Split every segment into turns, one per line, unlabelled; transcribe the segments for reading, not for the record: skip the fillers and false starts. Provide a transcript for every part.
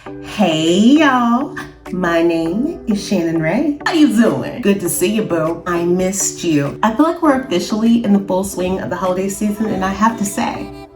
Hey y'all, my name is Shannon Ray. How you doing? Good to see you, boo. I missed you. I feel like we're officially in the full swing of the holiday season, and I have to say,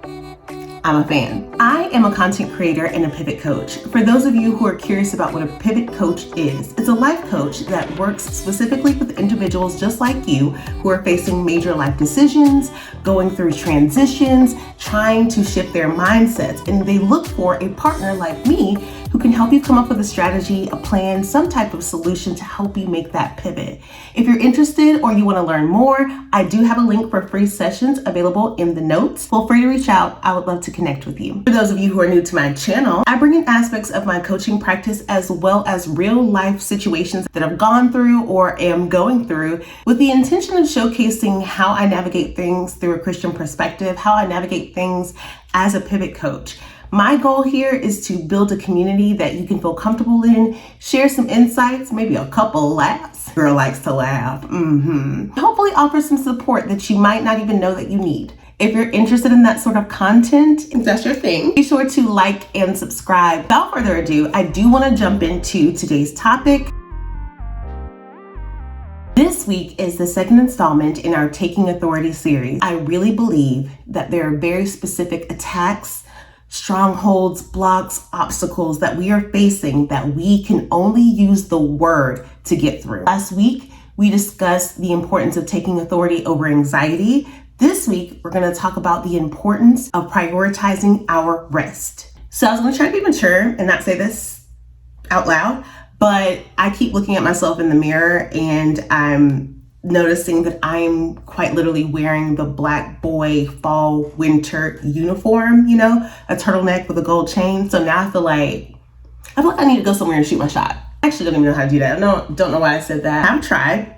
I'm a fan. I am a content creator and a pivot coach. For those of you who are curious about what a pivot coach is, it's a life coach that works specifically with individuals just like you who are facing major life decisions, going through transitions, trying to shift their mindsets, and they look for a partner like me who can help you come up with a strategy, a plan, some type of solution to help you make that pivot. If you're interested or you want to learn more, I do have a link for free sessions available in the notes. Feel free to reach out. I would love to connect with you. For those of you who are new to my channel, I bring in aspects of my coaching practice as well as real life situations that I've gone through or am going through with the intention of showcasing how I navigate things through a Christian perspective, how I navigate things as a pivot coach. My goal here is to build a community that you can feel comfortable in, share some insights, maybe a couple laughs. Girl likes to laugh. Hopefully offer some support that you might not even know that you need. If you're interested in that sort of content, if that's your thing, be sure to like and subscribe. Without further ado, I do want to jump into today's topic. This week is the second installment in our Taking Authority series. I really believe that there are very specific attacks, strongholds, blocks, obstacles that we are facing that we can only use the word to get through. Last week, we discussed the importance of taking authority over anxiety. This week, we're going to talk about the importance of prioritizing our rest. So I was going to try to be mature and not say this out loud, but I keep looking at myself in the mirror and I'm noticing that I'm quite literally wearing the black boy fall winter uniform, a turtleneck with a gold chain. So now I feel like I need to go somewhere and shoot my shot. I actually don't even know how to do that. I don't know why I said that. I've tried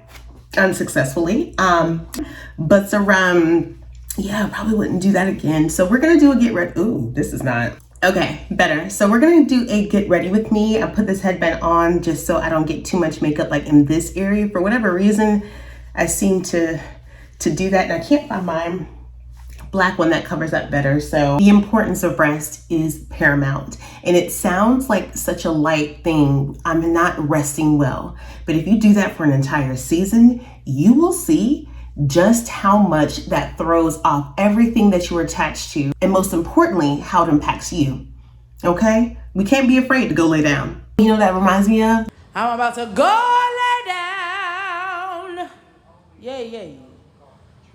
unsuccessfully. But I probably wouldn't do that again. So we're gonna do a get ready. Ooh, this is not okay, better. So we're gonna do a get ready with me. I put this headband on just so I don't get too much makeup like in this area. For whatever reason, I seem to do that, and I can't find my black one that covers up better. So the importance of rest is paramount. And it sounds like such a light thing. I'm not resting well. But if you do that for an entire season, you will see just how much that throws off everything that you were attached to. And most importantly, how it impacts you. Okay? We can't be afraid to go lay down. You know what that reminds me of?
I'm about to go lay down. Yeah.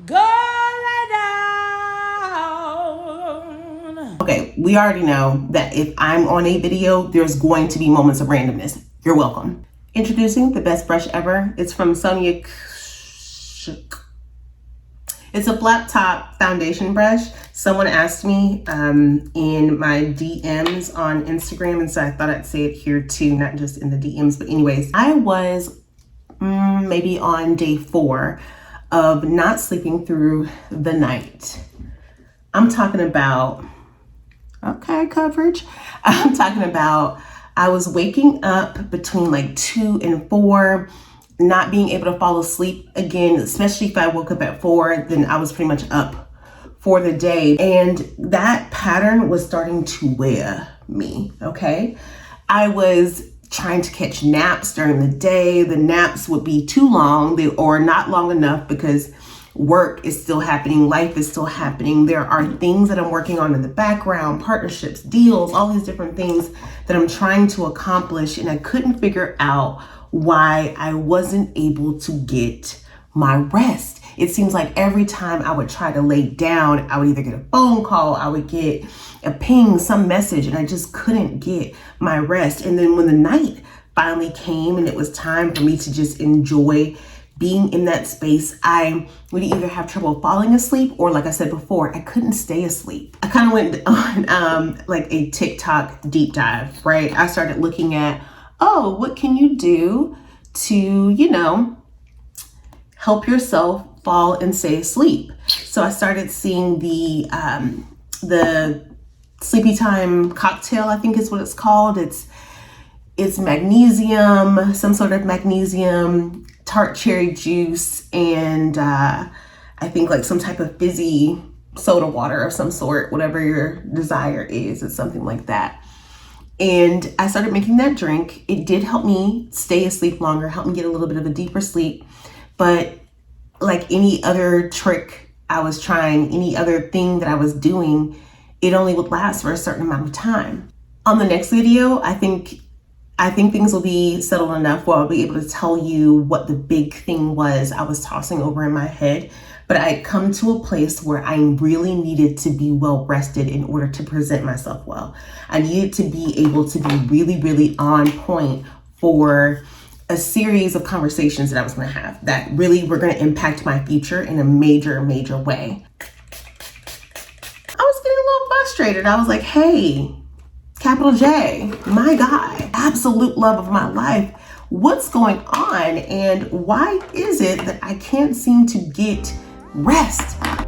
Go lay down.
Okay, we already know that if I'm on a video, there's going to be moments of randomness. You're welcome. Introducing the best brush ever. It's from Sonia. It's a flat top foundation brush. Someone asked me in my DMs on Instagram, and so I thought I'd say it here too, not just in the DMs. But anyways, I was maybe on day 4 of not sleeping through the night. I'm talking about, okay, coverage. I'm talking about I was waking up between like 2 and 4, not being able to fall asleep again, especially if I woke up at 4, then I was pretty much up for the day. And that pattern was starting to wear me, okay? I was trying to catch naps during the day. The naps would be too long or not long enough because work is still happening, life is still happening. There are things that I'm working on in the background, partnerships, deals, all these different things that I'm trying to accomplish. And I couldn't figure out why I wasn't able to get my rest. It seems like every time I would try to lay down, I would either get a phone call, I would get a ping, some message, and I just couldn't get my rest. And then when the night finally came and it was time for me to just enjoy being in that space, I would either have trouble falling asleep or, like I said before, I couldn't stay asleep. I kind of went on like a TikTok deep dive, right? I started looking at, what can you do to, help yourself fall and stay asleep? So I started seeing the Sleepy Time cocktail, I think is what it's called. It's magnesium, some sort of magnesium, tart cherry juice, and I think like some type of fizzy soda water of some sort, whatever your desire is. It's something like that. And I started making that drink. It did help me stay asleep longer, help me get a little bit of a deeper sleep. But like any other trick I was trying, any other thing that I was doing, it only would last for a certain amount of time. On the next video, I think things will be settled enough where I'll be able to tell you what the big thing was I was tossing over in my head. But I had come to a place where I really needed to be well rested in order to present myself well. I needed to be able to be really, really on point for a series of conversations that I was going to have that really were going to impact my future in a major, major way. I was getting a little frustrated. I was like, hey, capital J, my guy, absolute love of my life. What's going on? And why is it that I can't seem to get rest? I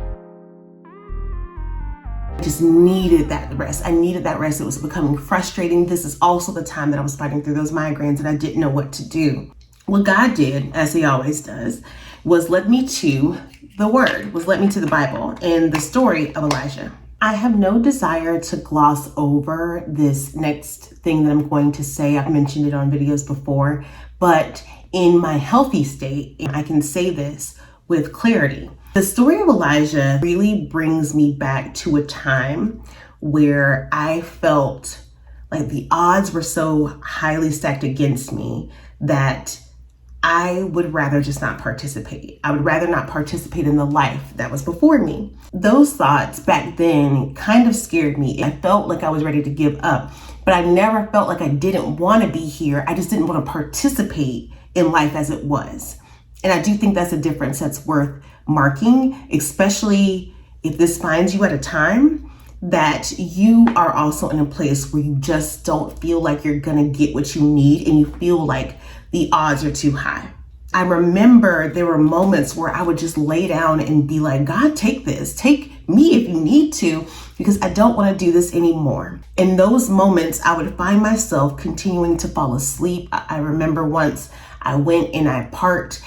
just needed that rest. I needed that rest. It was becoming frustrating. This is also the time that I was fighting through those migraines and I didn't know what to do. What God did, as he always does, was led me to the word, was led me to the Bible and the story of Elijah. I have no desire to gloss over this next thing that I'm going to say. I've mentioned it on videos before, but in my healthy state, I can say this with clarity. The story of Elijah really brings me back to a time where I felt like the odds were so highly stacked against me that I would rather just not participate. I would rather not participate in the life that was before me. Those thoughts back then kind of scared me. I felt like I was ready to give up, but I never felt like I didn't want to be here. I just didn't want to participate in life as it was. And I do think that's a difference that's worth marking, especially if this finds you at a time that you are also in a place where you just don't feel like you're gonna get what you need and you feel like the odds are too high. I remember there were moments where I would just lay down and be like, God, take this, take me if you need to, because I don't want to do this anymore. In those moments, I would find myself continuing to fall asleep. I remember once I went and I parked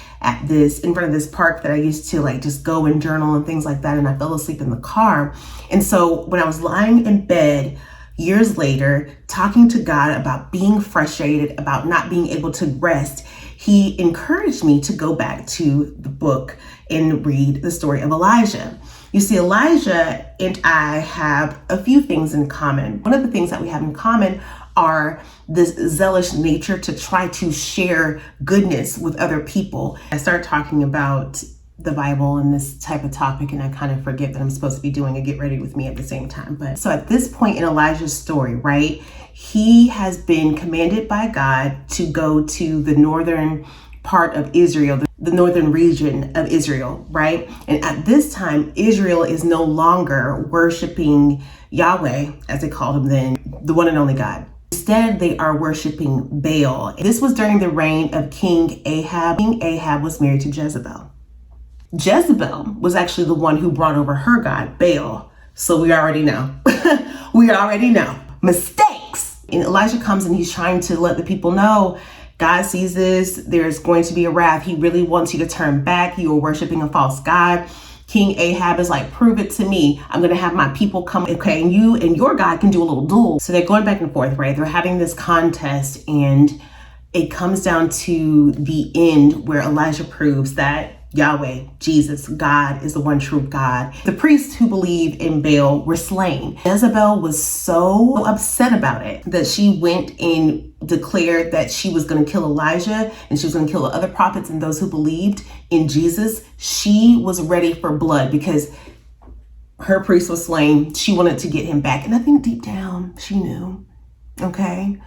in front of this park that I used to like just go and journal and things like that. And I fell asleep in the car. And so when I was lying in bed years later, talking to God about being frustrated, about not being able to rest, he encouraged me to go back to the book and read the story of Elijah. You see, Elijah and I have a few things in common. One of the things that we have in common are this zealous nature to try to share goodness with other people. I start talking about the Bible and this type of topic, and I kind of forget that I'm supposed to be doing a get ready with me at the same time. But so at this point in Elijah's story, right, he has been commanded by God to go to the northern part of Israel, the northern region of Israel, right? And at this time, Israel is no longer worshiping Yahweh, as they called him then, the one and only God. Instead, they are worshiping Baal. This was during the reign of King Ahab. King Ahab was married to Jezebel. Jezebel was actually the one who brought over her god, Baal. So we already know. We already know. Mistakes. And Elijah comes and he's trying to let the people know, God sees this. There's going to be a wrath. He really wants you to turn back. You are worshiping a false god. King Ahab is like, prove it to me. I'm going to have my people come. Okay, and you and your God can do a little duel. So they're going back and forth, right? They're having this contest, and it comes down to the end where Elijah proves that Yahweh, Jesus, God is the one true God. The priests who believe in Baal were slain. Jezebel was so upset about it that she went and declared that she was going to kill Elijah and she was going to kill the other prophets and those who believed in Jesus. She was ready for blood because her priest was slain. She wanted to get him back. And I think deep down she knew, okay,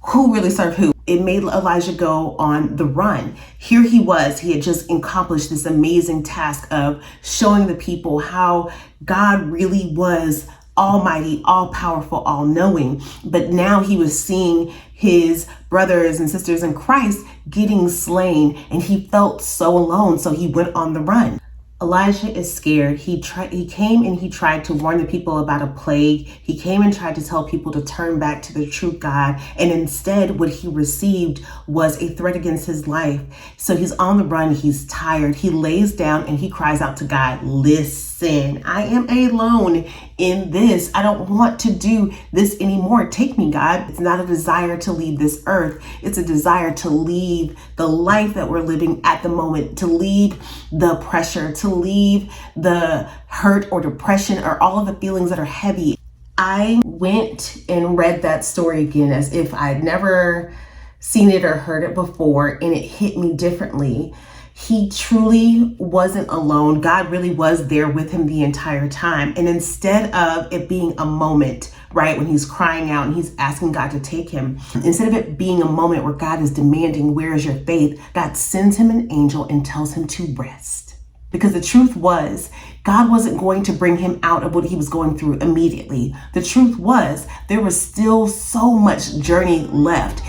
who really served who. It made Elijah go on the run. Here he was. He had just accomplished this amazing task of showing the people how God really was almighty, all powerful, all knowing. But now he was seeing his brothers and sisters in Christ getting slain, and he felt so alone. So he went on the run. Elijah is scared. He came and he tried to warn the people about a plague. He came and tried to tell people to turn back to the true God. And instead, what he received was a threat against his life. So he's on the run. He's tired. He lays down and he cries out to God, listen. sin. I am alone in this. I don't want to do this anymore. Take me, God. It's not a desire to leave this earth. It's a desire to leave the life that we're living at the moment, to leave the pressure, to leave the hurt or depression or all of the feelings that are heavy. I went and read that story again as if I'd never seen it or heard it before, and it hit me differently. He truly wasn't alone. God really was there with him the entire time. And instead of it being a moment, right, when he's crying out and he's asking God to take him, instead of it being a moment where God is demanding, where is your faith? God sends him an angel and tells him to rest. Because the truth was, God wasn't going to bring him out of what he was going through immediately. The truth was, there was still so much journey left.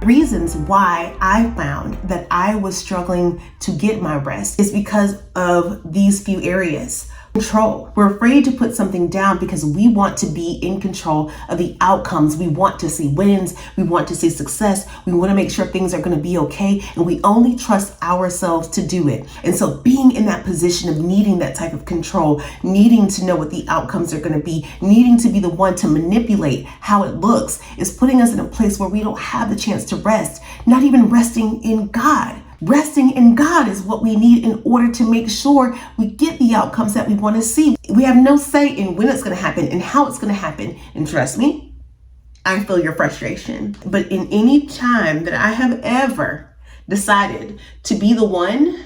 Reasons why I found that I was struggling to get my rest is because of these few areas. Control. We're afraid to put something down because we want to be in control of the outcomes. We want to see wins. We want to see success. We want to make sure things are going to be okay. And we only trust ourselves to do it. And so being in that position of needing that type of control, needing to know what the outcomes are going to be, needing to be the one to manipulate how it looks is putting us in a place where we don't have the chance to rest, not even resting in God. Resting in God is what we need in order to make sure we get the outcomes that we want to see. We have no say in when it's going to happen and how it's going to happen. And trust me, I feel your frustration. But in any time that I have ever decided to be the one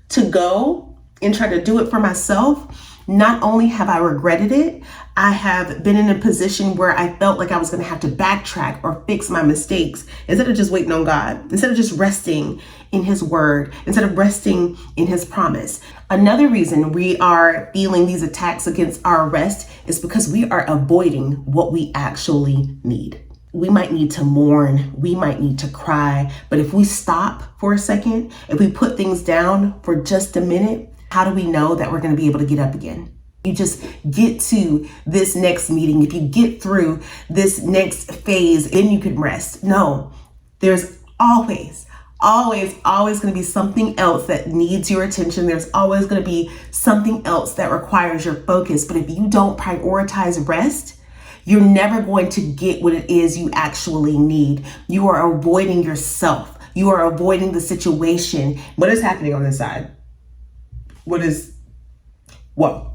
to go and try to do it for myself, not only have I regretted it, I have been in a position where I felt like I was going to have to backtrack or fix my mistakes instead of just waiting on God, instead of just resting in his word, instead of resting in his promise. Another reason we are feeling these attacks against our rest is because we are avoiding what we actually need. We might need to mourn, we might need to cry, but if we stop for a second, if we put things down for just a minute, how do we know that we're going to be able to get up again? You just get to this next meeting. If you get through this next phase, then you can rest. No, there's always going to be something else that needs your attention. There's always going to be something else that requires your focus. But if you don't prioritize rest, you're never going to get what it is you actually need. You are avoiding yourself. You are avoiding the situation. What is happening on this side? Whoa.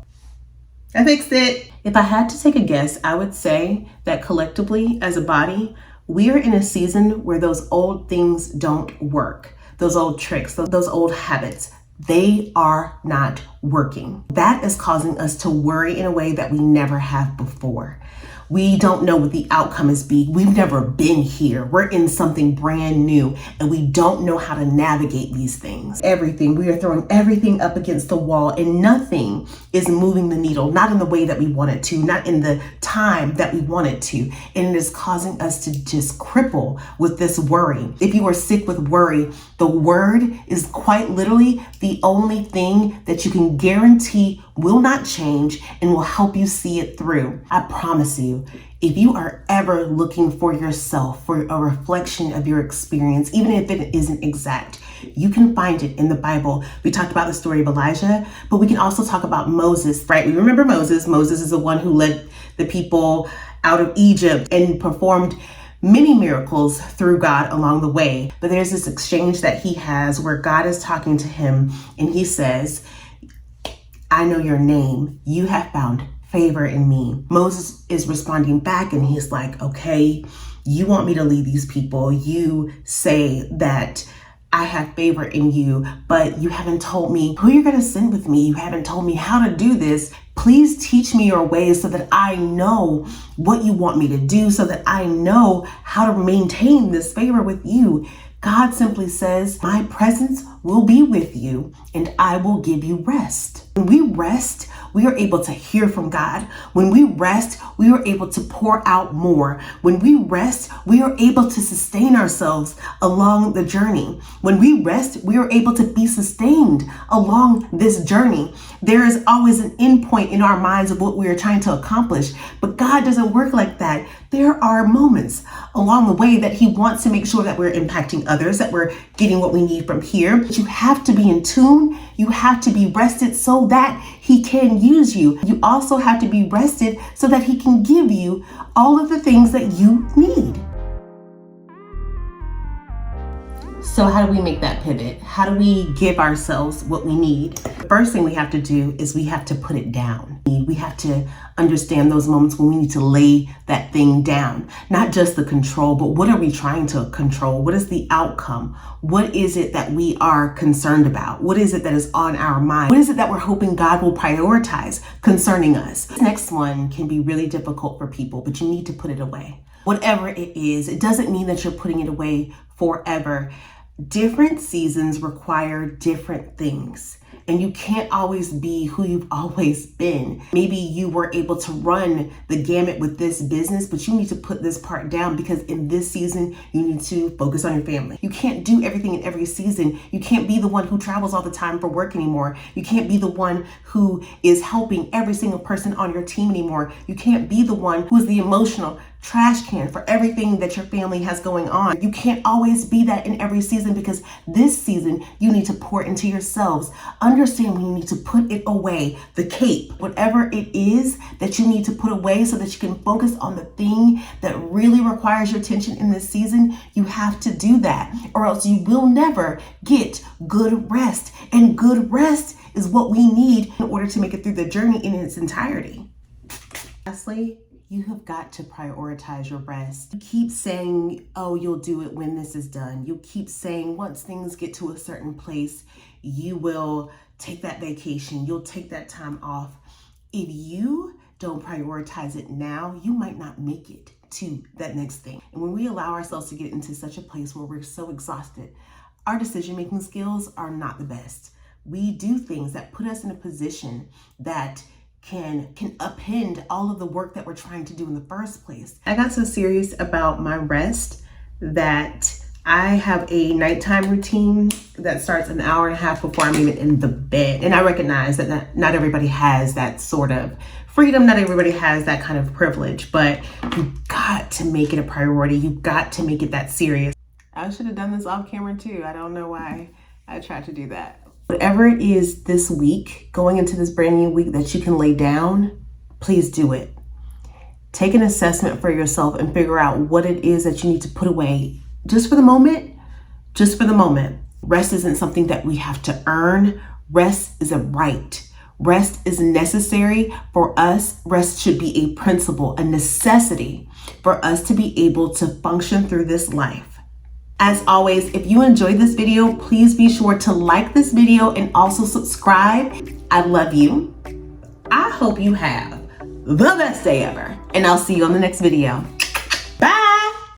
I fixed it. If I had to take a guess, I would say that collectively as a body, we are in a season where those old things don't work. Those old tricks, those old habits, they are not working. That is causing us to worry in a way that we never have before. We don't know what the outcome is being. We've never been here. We're in something brand new and we don't know how to navigate these things. We are throwing everything up against the wall and nothing is moving the needle, not in the way that we want it to, not in the time that we want it to. And it is causing us to just cripple with this worry. If you are sick with worry, the word is quite literally the only thing that you can guarantee will not change and will help you see it through. I promise you, if you are ever looking for yourself, for a reflection of your experience, even if it isn't exact, you can find it in the Bible. We talked about the story of Elijah, but we can also talk about Moses, right? We remember Moses. Moses is the one who led the people out of Egypt and performed many miracles through God along the way. But there's this exchange that he has where God is talking to him and he says, I know your name. You have found favor in me. Moses is responding back and he's like, okay, you want me to lead these people. You say that I have favor in you, but you haven't told me who you're going to send with me. You haven't told me how to do this. Please teach me your ways so that I know what you want me to do, so that I know how to maintain this favor with you. God simply says, my presence will be with you and I will give you rest. When we rest, we are able to hear from God. When we rest, we are able to pour out more. When we rest, we are able to sustain ourselves along the journey. When we rest, we are able to be sustained along this journey. There is always an end point in our minds of what we are trying to accomplish, but God doesn't work like that. There are moments along the way that He wants to make sure that we're impacting others, that we're getting what we need from here. But you have to be in tune. You have to be rested so that He can use you. You also have to be rested so that He can give you all of the things that you need. So how do we make that pivot? How do we give ourselves what we need? The first thing we have to do is we have to put it down. We have to understand those moments when we need to lay that thing down. Not just the control, but what are we trying to control? What is the outcome? What is it that we are concerned about? What is it that is on our mind? What is it that we're hoping God will prioritize concerning us? This next one can be really difficult for people, but you need to put it away. Whatever it is, it doesn't mean that you're putting it away forever. Different seasons require different things, and you can't always be who you've always been. Maybe you were able to run the gamut with this business, but you need to put this part down because in this season, you need to focus on your family. You can't do everything in every season. You can't be the one who travels all the time for work anymore. You can't be the one who is helping every single person on your team anymore. You can't be the one who is the emotional trash can for everything that your family has going on. You can't always be that in every season because this season you need to pour into yourselves. Understand when you need to put it away, the cape, whatever it is that you need to put away so that you can focus on the thing that really requires your attention in this season. You have to do that or else you will never get good rest. And good rest is what we need in order to make it through the journey in its entirety. Lastly, you have got to prioritize your rest. You keep saying, oh, you'll do it when this is done. You keep saying once things get to a certain place, you will take that vacation. You'll take that time off. If you don't prioritize it now, you might not make it to that next thing. And when we allow ourselves to get into such a place where we're so exhausted, our decision-making skills are not the best. We do things that put us in a position that can upend all of the work that we're trying to do in the first place. I got so serious about my rest that I have a nighttime routine that starts an hour and a half before I'm even in the bed. And I recognize that not everybody has that sort of freedom. Not everybody has that kind of privilege, but you got to make it a priority. You got to make it that serious. I should have done this off camera too. I don't know why I tried to do that. Whatever it is this week, going into this brand new week that you can lay down, please do it. Take an assessment for yourself and figure out what it is that you need to put away just for the moment, just for the moment. Rest isn't something that we have to earn. Rest is a right. Rest is necessary for us. Rest should be a principle, a necessity for us to be able to function through this life. As always, if you enjoyed this video, please be sure to like this video and also subscribe. I love you. I hope you have the best day ever, and I'll see you on the next video.